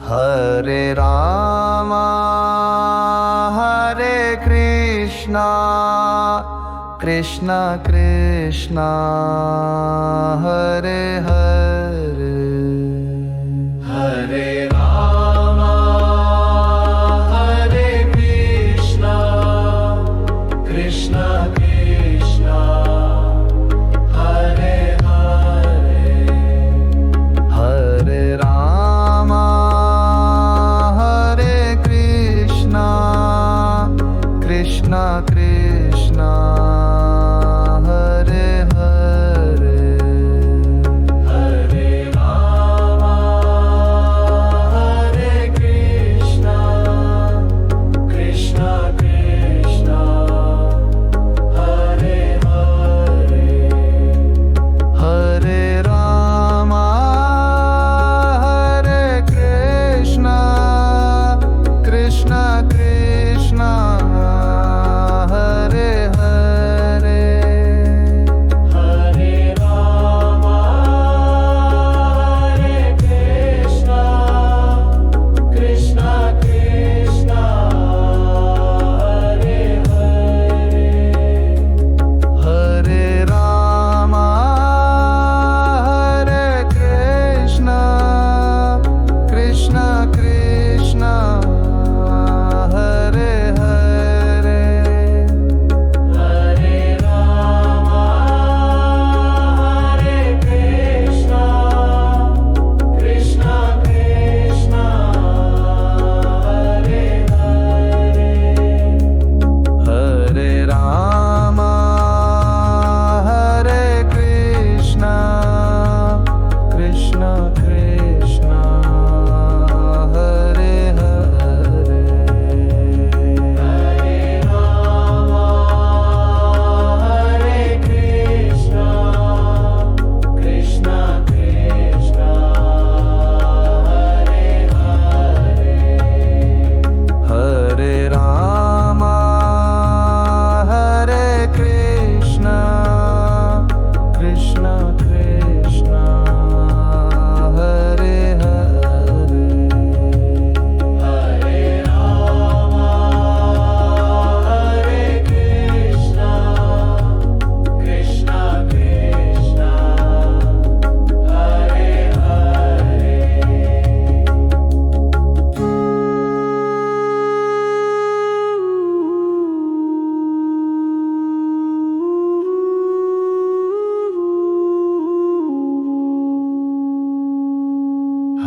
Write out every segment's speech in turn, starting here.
Hare Rama Hare Krishna Krishna Krishna Hare Hare Hare Rama Hare Krishna Krishna Krishna Hare Hare Hare Rama Hare Krishna Krishna Krishna Hare Hare Hare Rama Hare Krishna Krishna Krishna Hare Hare Hare Rama Hare Krishna Krishna Krishna Hare Hare Hare Rama Hare Krishna Krishna Krishna Hare Hare Hare Rama Hare Krishna Krishna Krishna Hare Hare Hare Rama Hare Krishna Krishna Krishna Hare Hare Hare Rama Hare Krishna Krishna Krishna Hare Hare Hare Rama Hare Krishna Krishna Krishna Hare Hare Hare Rama Hare Krishna Krishna Krishna Hare Hare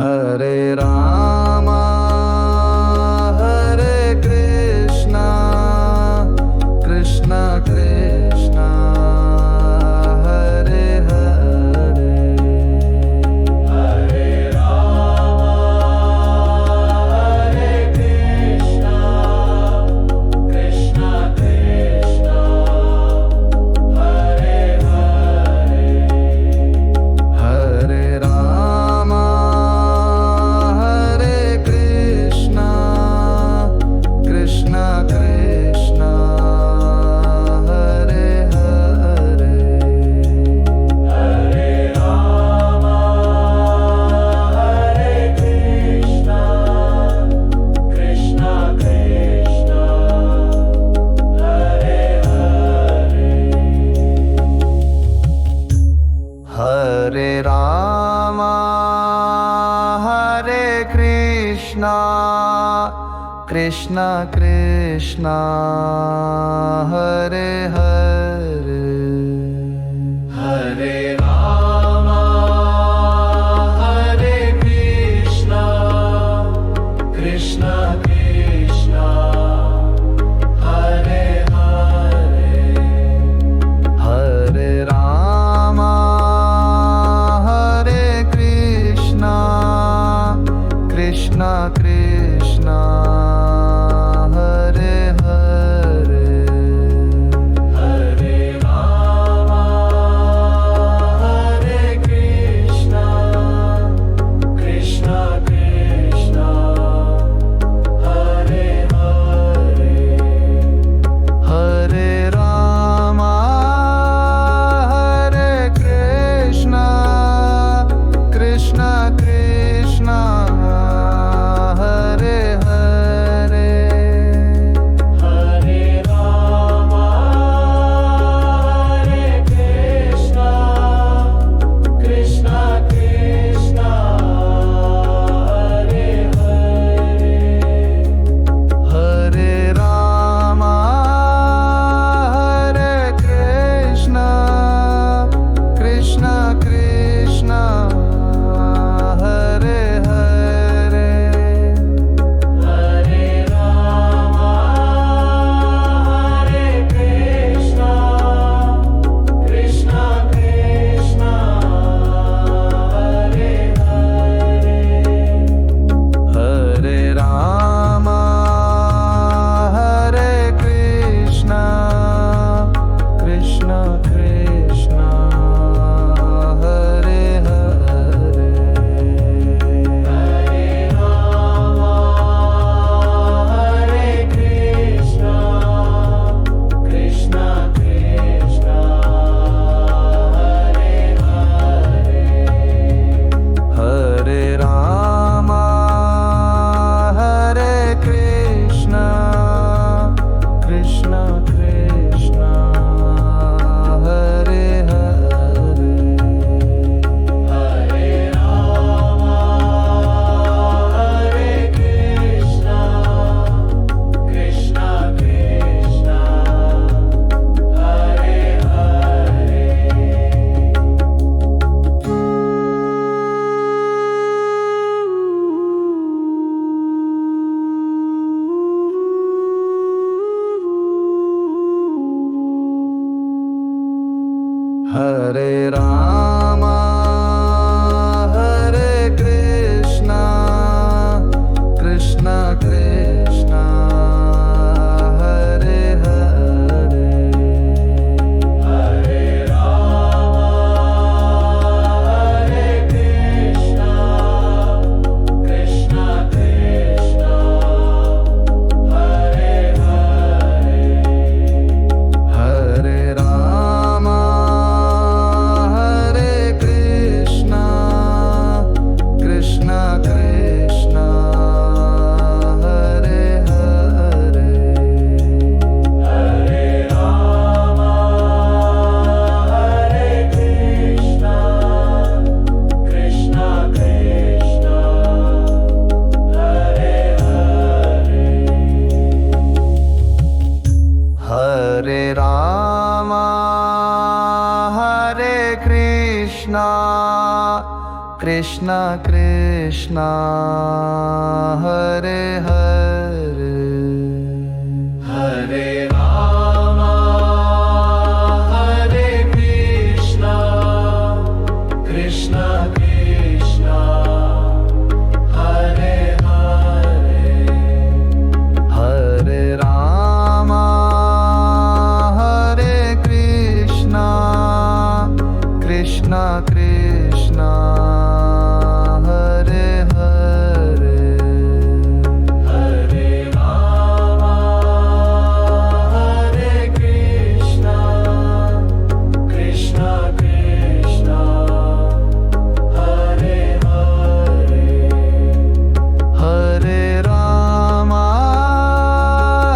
Hare Rama Hare Krishna Krishna Krishna Hare Hare Rama Hare Krishna Krishna Krishna Hare Hare Hare Rama Hare Krishna Krishna Krishna Hare Hare Hare Rama Hare Krishna Krishna Krishna Hare Hare Hare Rama Hare Krishna Krishna Krishna Hare Hare Hare Rama Hare Krishna Krishna Krishna Hare Hare Hare Rama Hare Krishna Krishna Krishna Hare Hare Hare Rama Hare Krishna Krishna Krishna Hare Hare Hare Rama Hare Krishna Krishna Krishna Hare Hare Hare Rama Hare Krishna Krishna Krishna Krishna Krishna Hare Hare Hare Ram Hare Krishna Krishna Krishna Hare Hare Hare Ram Hare Krishna Krishna Krishna Hare Hare Hare Ram Hare Krishna Krishna Krishna Hare Hare Hare Ram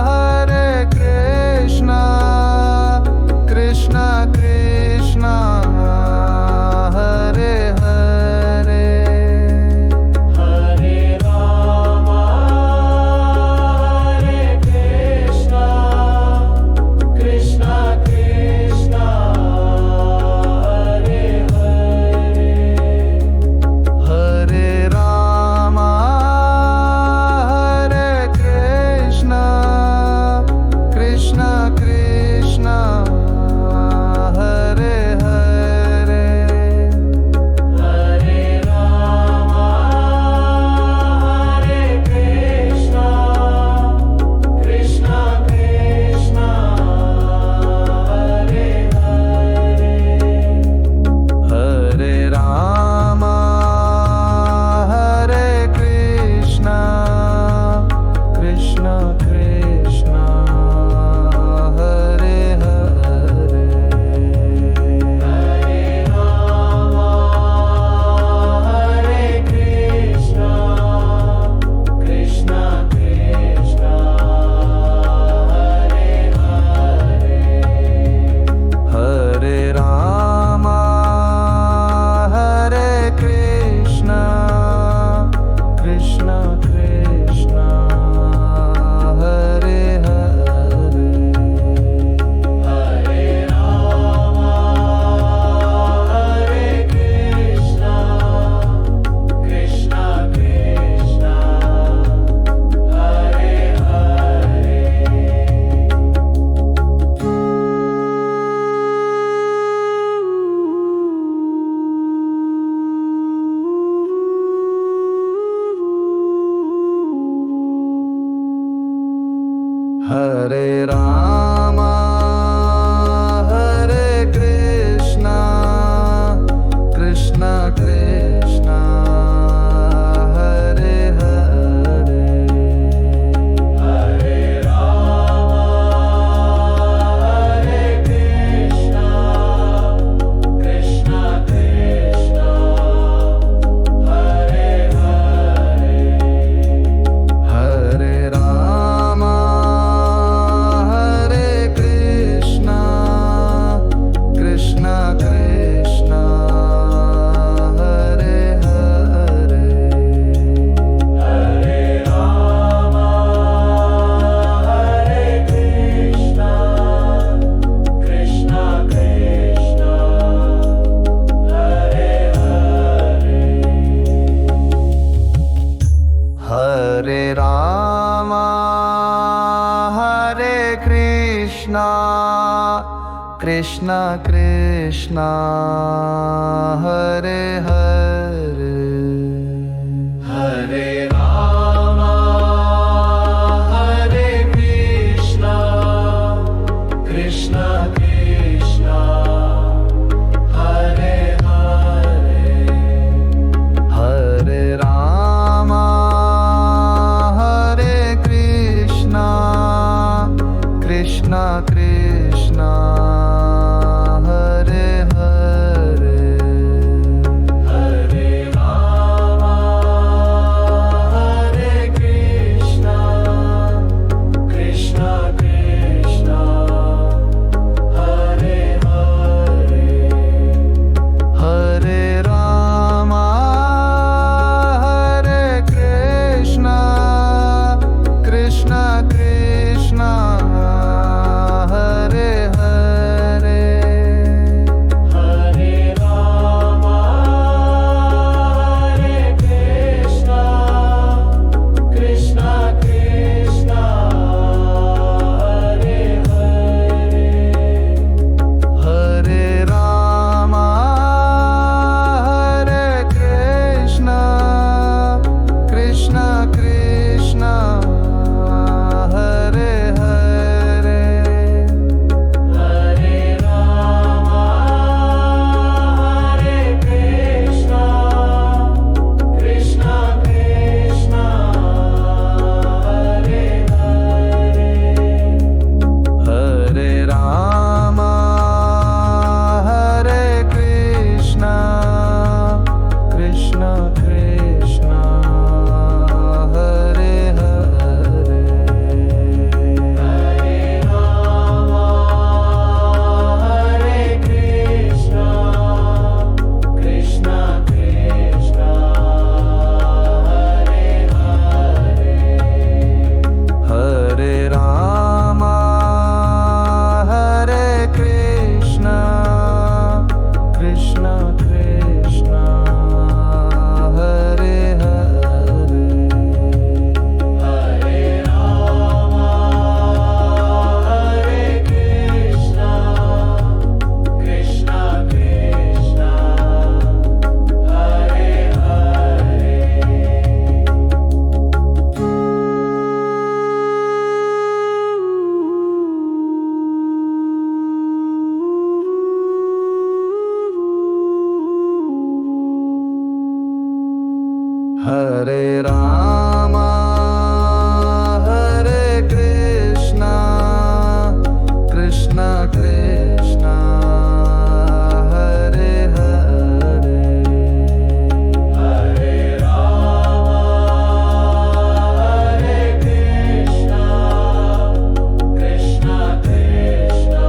Hare Krishna Krishna Krishna Hare Hare Hare Ram Hare Krishna Krishna Krishna Hare Hare Hare Ram Hare Krishna Krishna Krishna Hare Hare Hare Ram Hare Krishna Krishna Krishna Hare Hare Hare Ram Hare Krishna Krishna Krishna Hare Hare Hare Ram Hare Krishna Krishna Krishna Hare Hare Hare Ram Hare Krishna Krishna Krishna Hare Hare Hare Ram Hare Krishna Krishna Krishna Hare Hare Hare Ram Hare Krishna Krishna Krishna Hare Hare Hare Ram Hare Krishna Krishna Krishna Hare Hare Hare Ram Hare Krishna Krishna Krishna Hare Hare Hare Ram Hare Krishna Krishna Krishna Hare Hare Hare Ram Hare Krishna Krishna Krishna Hare Hare Hare Ram Hare Krishna Krishna Krishna Hare Hare Hare Ram Hare Krishna Krishna Krishna Hare Hare Hare Rama, Hare Krishna, Krishna Krishna, Hare Hare, Hare Rama, Hare Krishna, Krishna Krishna,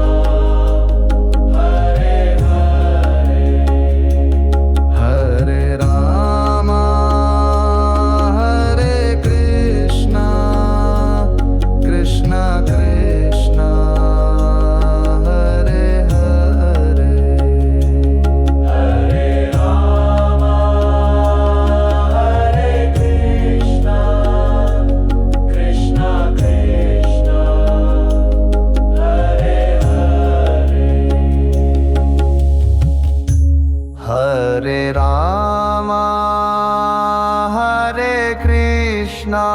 Hare Hare, Hare Rama, Hare Krishna, Krishna Krishna, Hare Hare, Hare Rama, Hare Krishna, Krishna Krishna, Hare Hare. Hare Rama, Hare Krishna,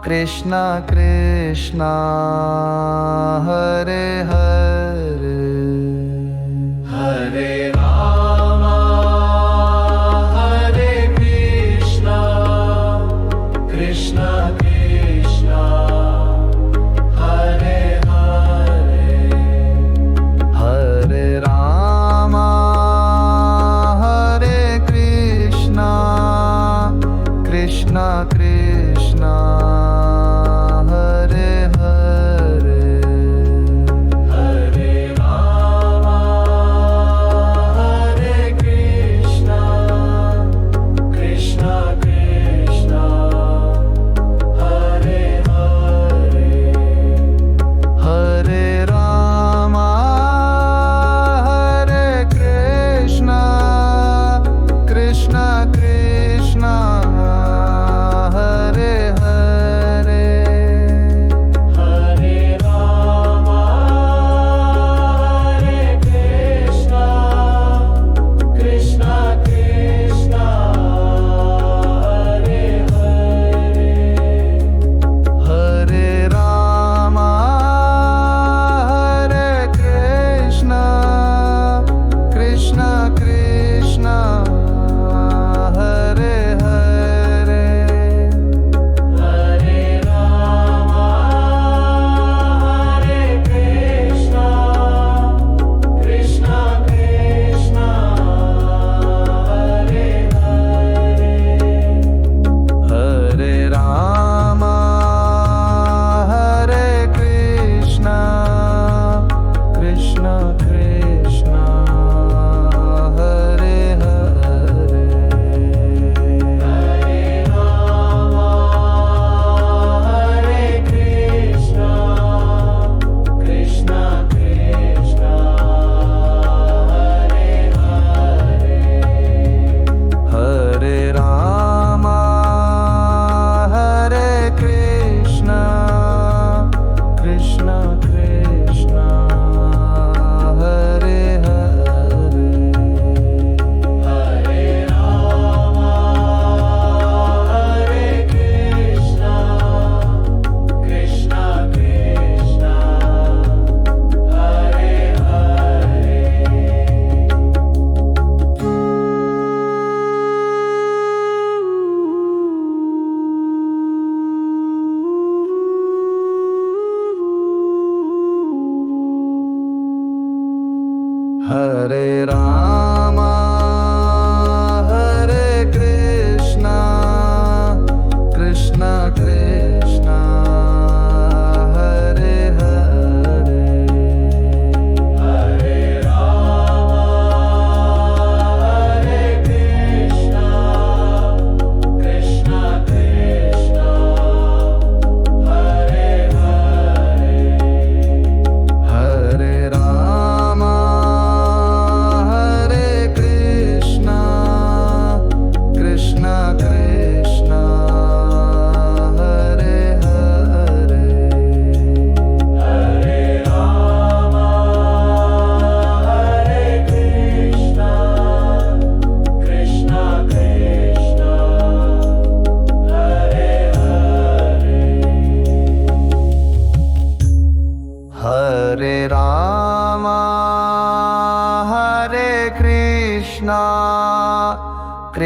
Krishna Krishna, Hare Hare, Hare Rama, Hare Krishna, Krishna Krishna, Hare Hare. Hare Rama, Hare Krishna, Krishna Krishna, Hare Hare, Hare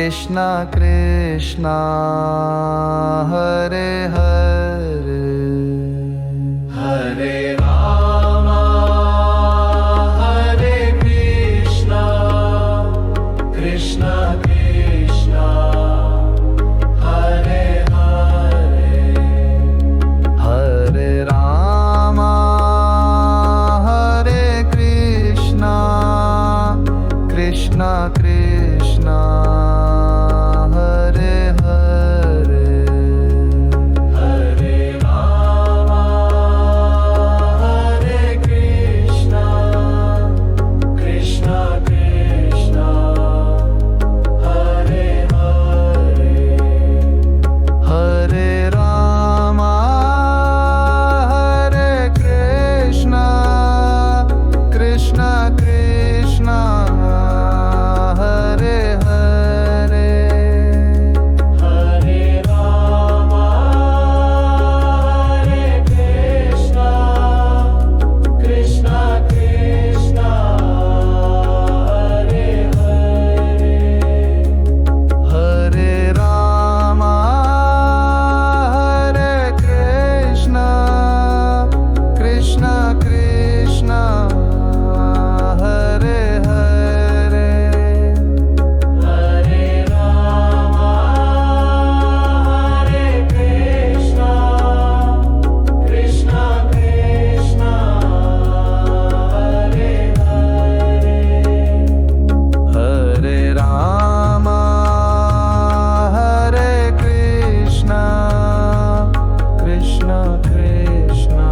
Krishna Krishna Hare Hare Hare Rama Hare Krishna Krishna Krishna Hare Hare Hare Rama Hare Krishna Krishna Krishna Hare Hare Hare Rama Hare Krishna Krishna Krishna Hare Hare Hare Rama Hare Krishna Krishna Krishna Hare Hare Hare Rama Hare Krishna Krishna Krishna Hare Hare Hare Rama Hare Krishna Krishna Krishna Hare Hare Hare Rama Hare Krishna Krishna Krishna Hare Hare Hare Rama Hare Krishna Krishna Krishna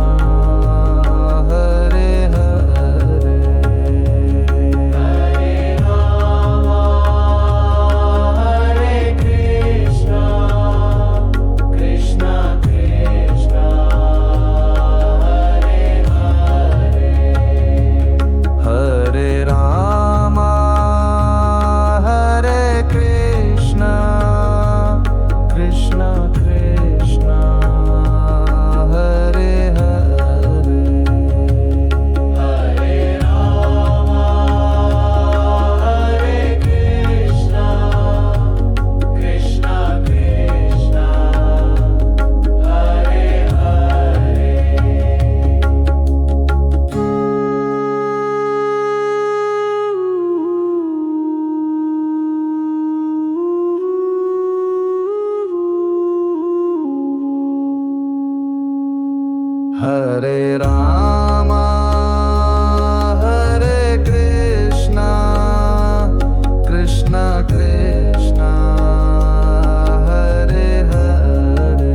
Hare Hare Hare Rama Hare Krishna Krishna Krishna Hare Hare Hare Rama Hare Krishna Krishna Krishna Hare Hare Hare Rama Hare Krishna Krishna Krishna Hare Hare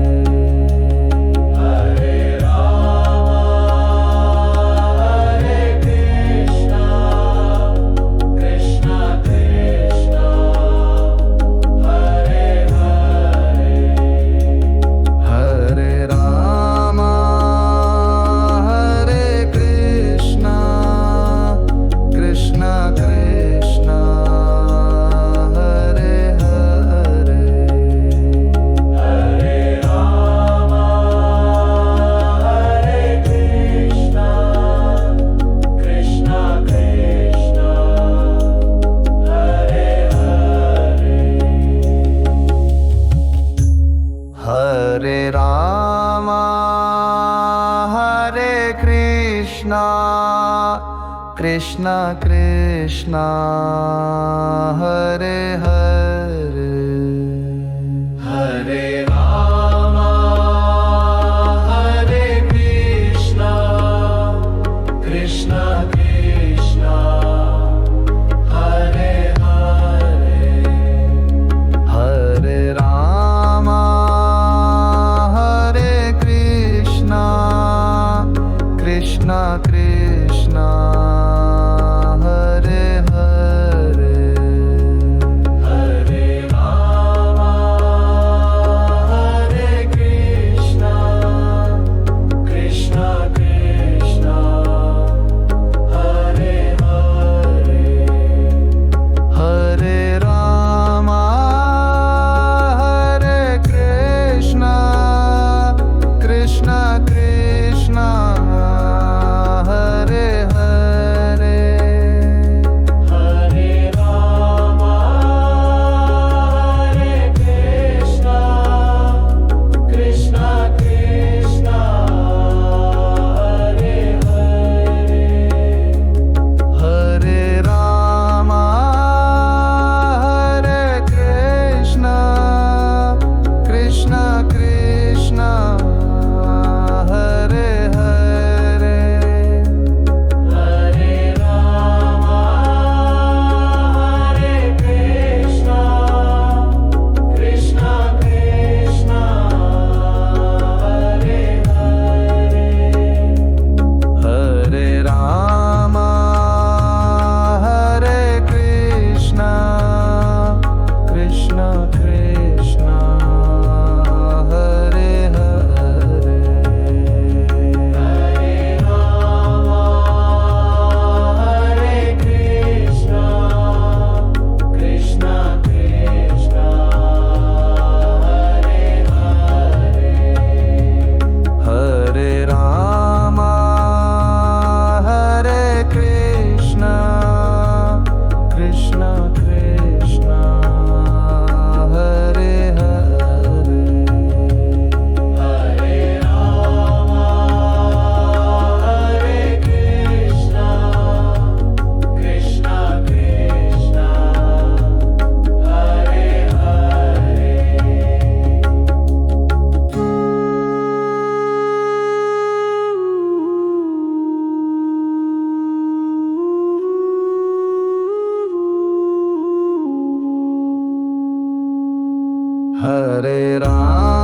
Rama Hare Krishna Krishna Krishna Hare Hare Hare Rama Hare Krishna Krishna Krishna Hare Hare Hare Rama Hare Krishna Krishna Krishna Hare Hare Hare Rama Hare Krishna Krishna Krishna Hare Hare Hare Rama Hare Krishna Krishna Krishna Hare Hare Hare Rama Hare Krishna Krishna Krishna Hare Hare Hare Rama Hare Krishna Krishna Krishna Hare Hare Hare Hare Ram